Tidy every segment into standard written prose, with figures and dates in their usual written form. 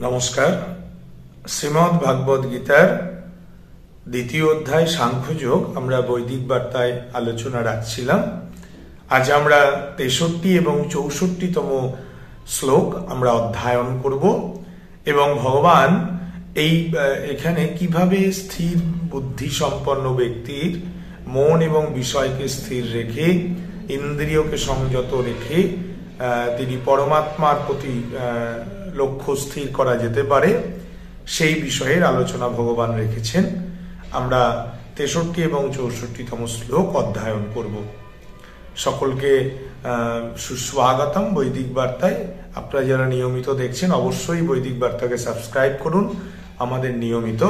নমস্কার। শ্রীমদ্ ভাগবত গীতার দ্বিতীয় অধ্যায় সাংখ্যযোগ আমরা বৈদিক বার্তায় আলোচনা রাখছিলাম। আজ আমরা 63 এবং 64তম শ্লোক আমরা অধ্যয়ন করব এবং ভগবান এখানে কিভাবে স্থির বুদ্ধি সম্পন্ন ব্যক্তির মন এবং বিষয়কে স্থির রেখে ইন্দ্রিয়কে সংযত রেখে তিনি পরমাত্মার প্রতি লক্ষ্য স্থির করা যেতে পারে সেই বিষয়ের আলোচনা ভগবান রেখেছেন। আমরা 63 এবং 64তম শ্লোক অধ্যয়ন করব। সকলকে সুস্বাগতম বৈদিক বার্তায়। আপনারা যারা নিয়মিত দেখছেন অবশ্যই বৈদিক বার্তাকে সাবস্ক্রাইব করুন। আমাদের নিয়মিত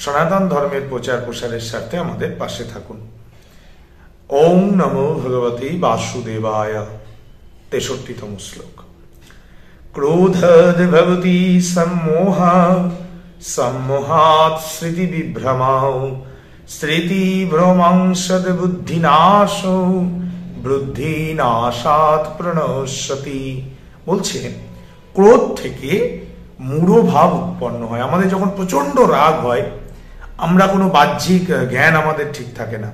সনাতন ধর্মের প্রচার প্রসারের স্বার্থে আমাদের পাশে থাকুন। ওম নমো ভগবতে বাসুদেবায়। 63তম শ্লোক। ক্রোধদ ভবতি সম্মোহা সম্মোহাৎ স্মৃতি বিভ্রমাও স্মৃতি ভ্রমাংসদ বুদ্ধিনাশো বুদ্ধিনাশাৎ প্রণশ্যতি। বলছে ক্রোধ থেকে মূঢ় ভাব উৎপন্ন হয়। আমাদের যখন প্রচন্ড রাগ হয় আমরা কোনো বাহ্যিক জ্ঞান আমাদের ঠিক থাকে না,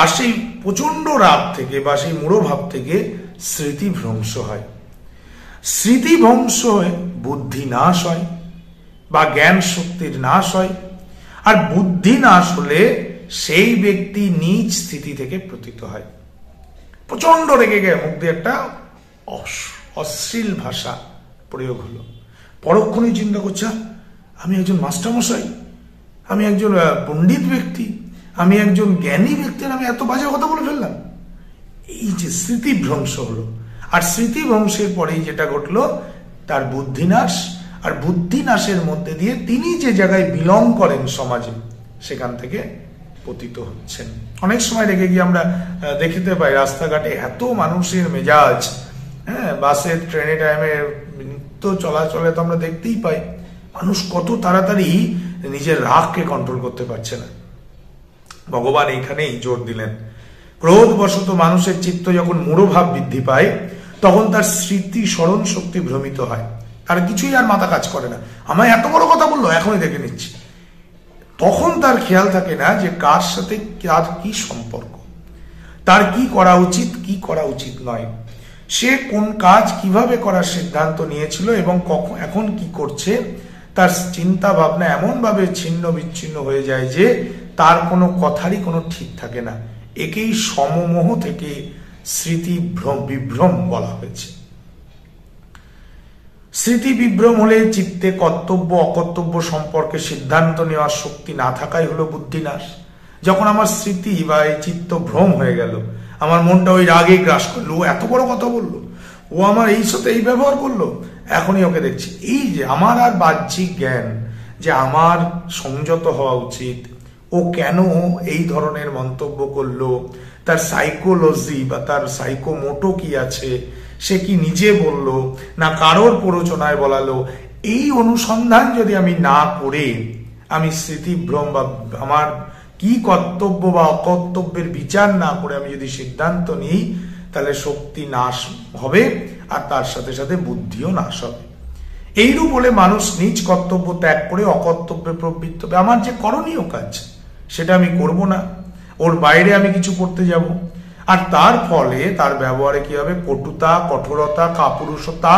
আর সেই প্রচন্ড রাগ থেকে বা সেই মূঢ় ভাব থেকে স্মৃতি ভ্রংশ হয়। স্মৃতি ভ্রংশ হয়ে বুদ্ধি নাশ হয় বা জ্ঞান শক্তির নাশ হয়। আর বুদ্ধি নাশ হলে সেই ব্যক্তি নিজ স্থিতি থেকে পতিত হয়। প্রচন্ড রেগে গিয়ে মুখ দিয়ে একটা অশ্লীল ভাষা প্রয়োগ হলো, পরক্ষণেই চিন্তা করছে আমি একজন মাস্টারমশাই, আমি একজন পণ্ডিত ব্যক্তি, আমি একজন জ্ঞানী ব্যক্তির আমি এত বাজে কথা বলে ফেললাম। এই যে স্মৃতিভ্রংশ হলো, আর স্মৃতিভ্রংশের পরেই যেটা ঘটলো তার বুদ্ধিনাশ। আর বুদ্ধিনাশের মধ্যে দিয়ে তিনি যে জায়গায় বিলং করেন সমাজে সেখান থেকে পতিত হচ্ছেন। অনেক সময় রেখে গিয়ে আমরা দেখতে পাই রাস্তাঘাটে এত মানুষের মেজাজ, বাসে ট্রেনে টাইমে নিত্য চলাচলে তো আমরা দেখতেই পাই মানুষ কত তাড়াতাড়ি নিজের রাগকে কন্ট্রোল করতে পারছে না। ভগবান এইখানেই জোর দিলেন, ক্রোধবশত মানুষের চিত্ত যখন মূঢ়ভাব বৃদ্ধি পায় তখন তার স্মৃতি স্মরণ শক্তি ভ্রমিত হয়, আর কিছুই আর মাথা কাজ করে না। আমায় এত বড় কথা বললো, এখনই দেখে নিচ্ছি। তখন তার খেয়াল থাকে না যে কার সাথে কার কি সম্পর্ক, তার কি করা উচিত কি করা উচিত নয়, সে কোন কাজ কিভাবে করার সিদ্ধান্ত নিয়েছিল এবং এখন কি করছে। তার চিন্তা ভাবনা এমন ভাবে ছিন্ন বিচ্ছিন্ন হয়ে যায় যে তার কোনো কথারই কোনো ঠিক থাকে না। একেই সমমোহ থেকে স্মৃতি বিভ্রম বলা হয়েছে। স্মৃতি বিভ্রম হলে চিত্তে কর্তব্য অকর্তব্য সম্পর্কে সিদ্ধান্ত নেওয়ার শক্তি না থাকাই হলো বুদ্ধিনাশ। যখন আমার স্মৃতি বা এই চিত্ত ভ্রম হয়ে গেল, আমার মনটা ওই রাগে গ্রাস করলো, ও এত বড় কথা বললো, ও আমার এই সাথে এই ব্যবহার করলো, এখনই ওকে দেখছি। এই যে আমার আর বাহ্যিক জ্ঞান যে আমার সংযত হওয়া উচিত, ও কেন এই ধরনের মন্তব্য করলো, তার সাইকোলজি বা তার সাইকোমোটো কি আছে, সে কি নিজে বলল না কারোর প্ররোচনায় বলালো, এই অনুসন্ধান যদি আমি না করে আমি স্মৃতিভ্রম বা আমার কি কর্তব্য বা অকর্তব্যের বিচার না করে আমি যদি সিদ্ধান্ত নিই, তাহলে শক্তি নাশ হবে আর তার সাথে সাথে বুদ্ধিও নাশ হবে। এইরূপ বলে মানুষ নিজ কর্তব্য ত্যাগ করে অকর্তব্যে প্রবৃত্ত হবে। আমার যে করণীয় কাজ সেটা আমি করব না, ওর বাইরে আমি কিছু করতে যাব, আর তার ফলে তার ব্যবহারে কি হবে, কটুতা, কঠোরতা, কাপুরুষতা,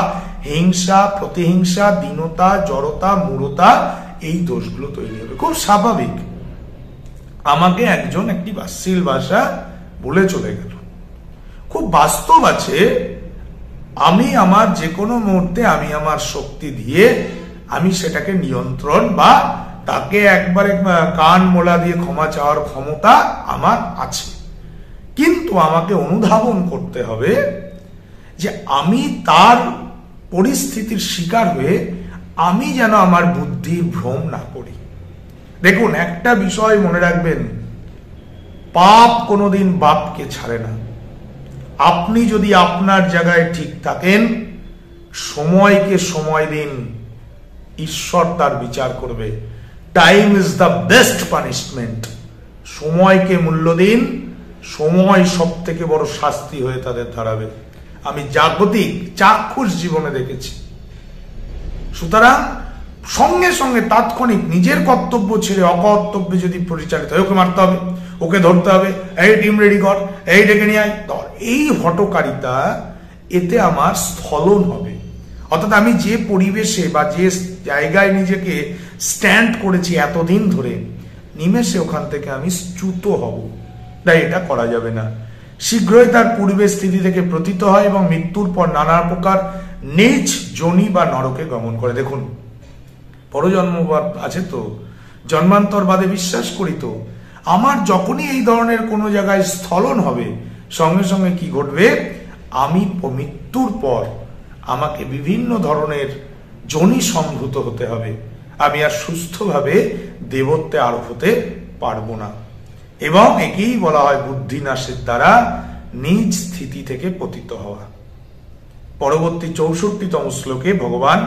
হিংসা, প্রতিহিংসা, দীনতা, জড়তা, মূঢ়তা, এই দোষগুলো তৈরি হবে। খুব স্বাভাবিক। আমাকে একজন একটি অশ্লীল ভাষা বলে চলে গেল, খুব বাস্তব আছে। আমি আমার যে কোনো মুহূর্তে আমি আমার শক্তি দিয়ে আমি সেটাকে নিয়ন্ত্রণ বা তাকে একবারে কান মোলা দিয়ে ক্ষমা চাওয়ার ক্ষমতা আমার আছে, কিন্তু আমাকে অনুধাবন করতে হবে যে আমি তার পরিস্থিতির শিকার হয়ে আমি যেন আমার বুদ্ধির ভ্রম না করি। দেখুন, একটা বিষয় মনে রাখবেন, পাপ কোনোদিন বাপকে ছাড়ে না। আপনি যদি আপনার জায়গায় ঠিক থাকেন, সময়কে সময় দিন, ঈশ্বর তার বিচার করবে। Time is the best punishment. সময়কে মূল্য দিন, সময় সব থেকে বড় শাস্তি হয়ে তাদের দাঁড়াবে। আমি জাগতিক চাক্ষুষ জীবনে দেখেছি সুতরাং সঙ্গে সঙ্গে তাৎক্ষণিক নিজের কর্তব্য ছেড়ে অকর্তব্যে যদি পরিচালিত হয়, ওকে মারতে হবে, ওকে ধরতে হবে, এই টিম রেডি কর, এই ডেকে নিয়ে আয়, এই হঠকারিতা, এতে আমার স্থলন হবে। অর্থাৎ আমি যে পরিবেশে বা যে জায়গায় নিজেকে স্ট্যান্ড করেছি এতদিন ধরে, নিমেষে ওখান থেকে আমি চ্যুত হব। তাই এটা করা যাবে না। শীঘ্রই তার পূর্বের স্থিতি থেকে প্রতীত হয় এবং মৃত্যুর পর নানা প্রকার নিজ যোনি বা নরকে গমন করে। দেখুন, পরজন্মবাদ আছে তো, জন্মান্তরবাদে বিশ্বাস করি তো, আমার যখনই এই ধরনের কোনো জায়গায় স্থলন হবে, সঙ্গে সঙ্গে কি ঘটবে, আমি মৃত্যুর পর আমাকে বিভিন্ন ধরনের যোনি সম্ভূত হতে হবে। আমি আর সুস্থভাবে দেবত্বে আরোপ হতে পারবো না। এবং একেই বলা হয় বুদ্ধিনাশের দ্বারা নিজ স্থিতি থেকে পতিত হওয়া। পরবর্তী 64তম শ্লোকে ভগবান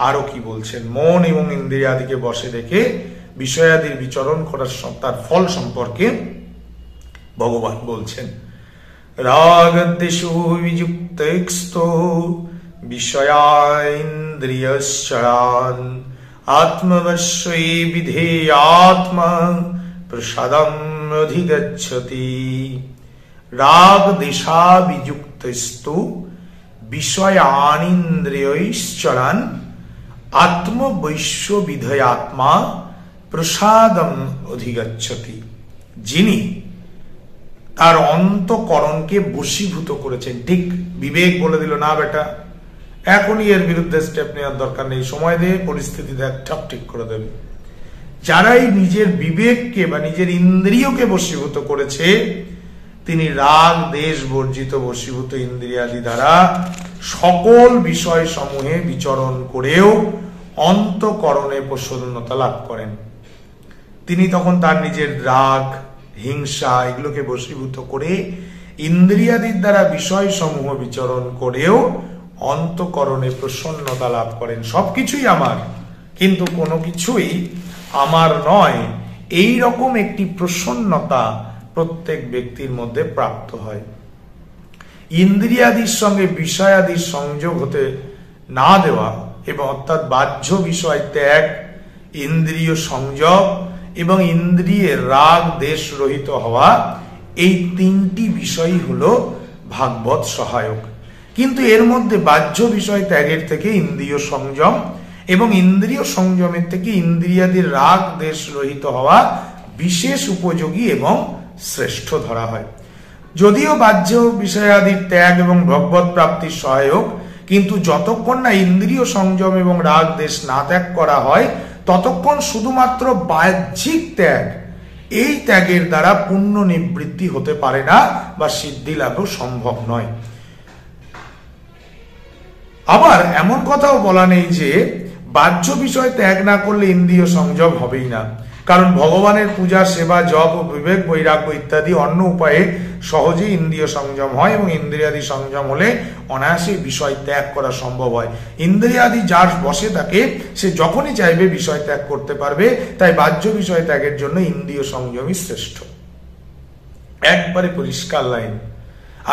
আরো কি বলছেন, মন এবং ইন্দ্রিয়াদিকে বশে রেখে বিষয়াদির বিচরণ করার তার ফল সম্পর্কে ভগবান বলছেন, রাগদ্বেষো বিযুক্তস্তো বিষয়াইন্দ্রিয়শ্চরান আত্মবশ্যই বিধেয়াত্মা প্রসাদম অধিগচ্ছতি। রাগ দেশা বিযুক্তস্তু বিষয়ানিন্দ্রিয়শ্চরান আত্মবৈশ্য বিধেয়াত্মা প্রসাদম অধিগচ্ছতি। যিনি তার অন্তঃকরণকে বশীভূত করেছেন, ঠিক বিবেক বলে দিল না বেটা এখনই এর বিরুদ্ধে স্টেপ নেওয়ার দরকার নেই, সময় দিয়ে পরিস্থিতি সব ঠিক করে দেবে। যারাই নিজের বিবেককে বা নিজের ইন্দ্রিয়কে বশীভূত করেছে, তিনি রাগ দেশ বর্জিত বশীভূত ইন্দ্রিয়াদি দ্বারা সকল বিষয় সমূহে বিচরণ করেও অন্তঃকরণে প্রসন্নতা লাভ করেন। তিনি তখন তার নিজের রাগ হিংসা এগুলোকে বশীভূত করে ইন্দ্রিয়াদির দ্বারা বিষয় সমূহ বিচরণ করেও অন্তঃকরণে প্রসন্নতা লাভ করেন। সবকিছুই আমার, কিন্তু কোনো কিছুই আমার নয়, এই রকম একটি প্রসন্নতা প্রত্যেক ব্যক্তির মধ্যে প্রাপ্ত হয়। ইন্দ্রিয়াদির সঙ্গে বিষয়াদির সংযোগ হতে না দেওয়া এবং অর্থাৎ বাহ্য বিষয় ত্যাগ, ইন্দ্রিয় সংযোগ এবং ইন্দ্রিয়ের রাগ দেশ রহিত হওয়া, এই তিনটি বিষয়ই হলো ভাগবত সহায়ক। কিন্তু এর মধ্যে বাহ্য বিষয় ত্যাগের থেকে ইন্দ্রিয় সংযম এবং ইন্দ্রিয় সংযমের থেকে ইন্দ্রিয়াদির রাগ দেশ রহিত হওয়া বিশেষ উপযোগী এবং শ্রেষ্ঠ ধরা হয়। যদিও বাহ্য বিষয়াদির ত্যাগ এবং ভগবত প্রাপ্তির সহায়ক, কিন্তু যতক্ষণ না ইন্দ্রিয় সংযম এবং রাগ দেশ না ত্যাগ করা হয়, ততক্ষণ শুধুমাত্র বাহ্যিক ত্যাগ, এই ত্যাগের দ্বারা পুণ্য নিবৃত্তি হতে পারে না বা সিদ্ধি লাভও সম্ভব নয়। আবার এমন কথাও বলা নেই যে বাহ্য বিষয় ত্যাগ না করলে ইন্দ্রিয় সংযম হবেই না, কারণ ভগবানের পূজা, সেবা, জপ ও বিবেক বৈরাগ্য ইত্যাদি অন্য উপায়ে সহজেই ইন্দ্রিয় সংযম হয় এবং ইন্দ্রিয়াদি সংযম হলে অনায়াসে বিষয় ত্যাগ করা সম্ভব হয়। ইন্দ্রিয়াদি যার বসে থাকে সে যখনই চাইবে বিষয় ত্যাগ করতে পারবে। তাই বাহ্য বিষয় ত্যাগের জন্য ইন্দ্রিয় সংযমই শ্রেষ্ঠ। একবারে পরিষ্কার লাইন।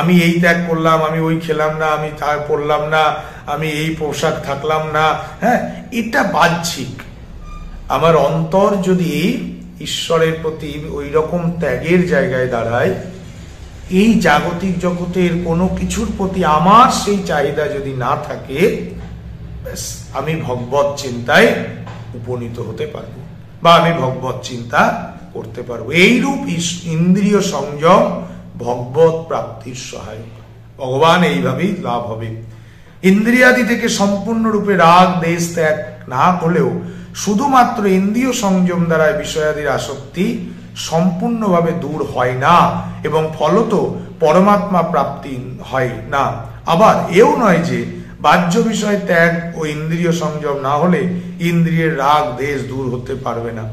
আমি এই ত্যাগ করলাম, আমি ওই খেলাম না, আমি তা পড়লাম না, আমি এই পোশাক থাকলাম না, হ্যাঁ, এটা বাহ্যিক। আমার অন্তর যদি ঈশ্বরের প্রতি ওই রকম ত্যাগের জায়গায় দাঁড়ায়, এই জাগতিক জগতের কোনো কিছুর প্রতি আমার সেই চাহিদা যদি না থাকে, আমি ভগবত চিন্তায় উপনীত হতে পারবো বা আমি ভগবত চিন্তা করতে পারবো। এইরূপ ইন্দ্রিয় সংযম ভগবত প্রাপ্তির সহায়ক। ভগবান এইভাবেই লাভ হবে। ইন্দ্রিয়াদি থেকে সম্পূর্ণরূপে রাগ দেশ ত্যাগ না হলেও শুধুমাত্র ইন্দ্রিয় সংযম দ্বারা বিষয়াদির আসক্তি সম্পূর্ণভাবে দূর হয় না এবং ফলত পরমাত্মা প্রাপ্তি হয় না। আবার এও নয় যে বাহ্য বিষয় ত্যাগ ও ইন্দ্রিয় সংযম না হলে ইন্দ্রিয়ের রাগ দেশ দূর হতে পারবে না।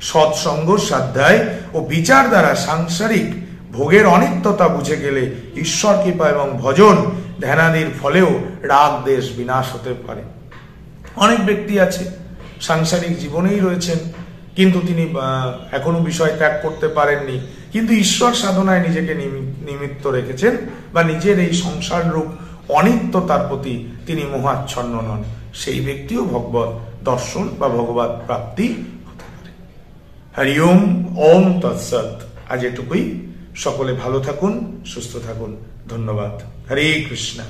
সৎসঙ্গ, স্বাধ্যায় ও বিচার দ্বারা সাংসারিক ভোগের অনিত্যতা বুঝে গেলে ঈশ্বর কৃপা এবং ভজন ধ্যানাদির ফলেও রাগ দেশ বিনাশ হতে পারে। অনেক ব্যক্তি আছে সাংসারিক জীবনেই রয়েছেন, কিন্তু তিনি এখনো বিষয় ত্যাগ করতে পারেননি, কিন্তু ঈশ্বর সাধনায় নিজেকে নিমিত্ত রেখেছেন বা নিজের এই সংসার রূপ অনিত্যতার প্রতি তিনি মোহাচ্ছন্ন নন। সেই ব্যক্তিও ভগবত দর্শন বা ভগবত প্রাপ্তি হতে পারে। হরি ওম। ওম তৎসৎ। আজ এটুকুই। সকলে ভালো থাকুন, সুস্থ থাকুন। ধন্যবাদ। হরে কৃষ্ণ।